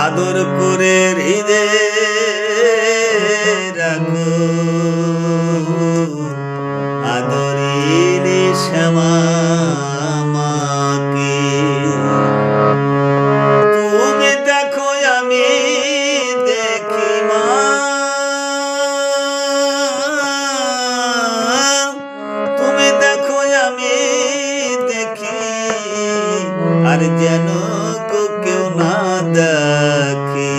আদর করে হৃদয়ে রাখো আদরিনী শ্যামা মাকে। তুমি দেখো আমি দেখি মা, তুমি দেখো আমি দেখি, আর যেন কেউ না দেখে।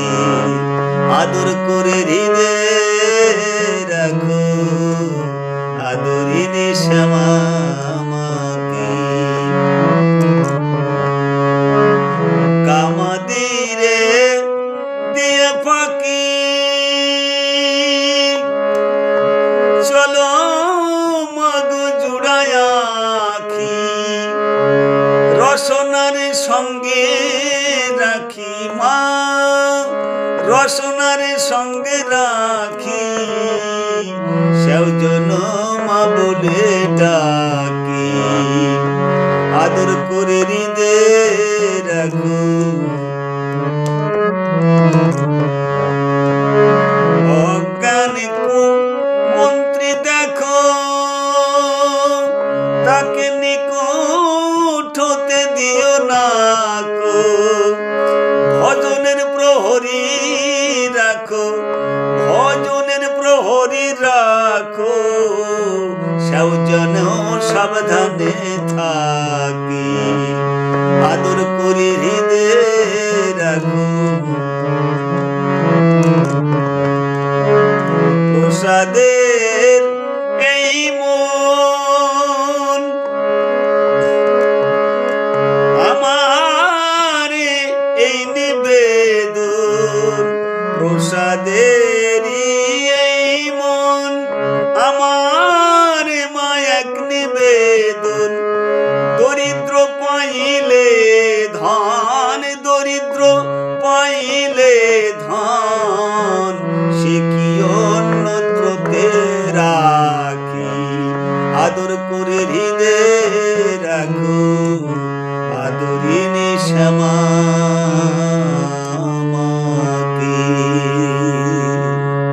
আদর করে হৃদয়ে রাখো আদরিনী শ্যামা মাকে। কামাদিরে দিয়ে ফাঁকি চলো মধু জুড়ায় আখি, রসনার সঙ্গে রাখি মা, রসনার সঙ্গে রাখি, সেওজন মা বলে ডাকি। আদর করে হৃদয়ে রাখো অজ্ঞান মন্ত্রী দেখো তাকে নিকট হতে দিও না কো। ভজনের প্রহরী রাখো, ভজনের প্রহরী রাখো, সেও যেন সাবধানে থাকি। আদর করে হৃদয়ে রাখো প্রসাদের এই মন আমার এই নিবেদন, প্রসাদের এই মন আমার মা এক নিবেদন। দরিদ্র পাইলে ধন, দরিদ্র পাইলে ধন, সে কি অন্যত্রতে রাখি। আদর করে হৃদয়ে রাখো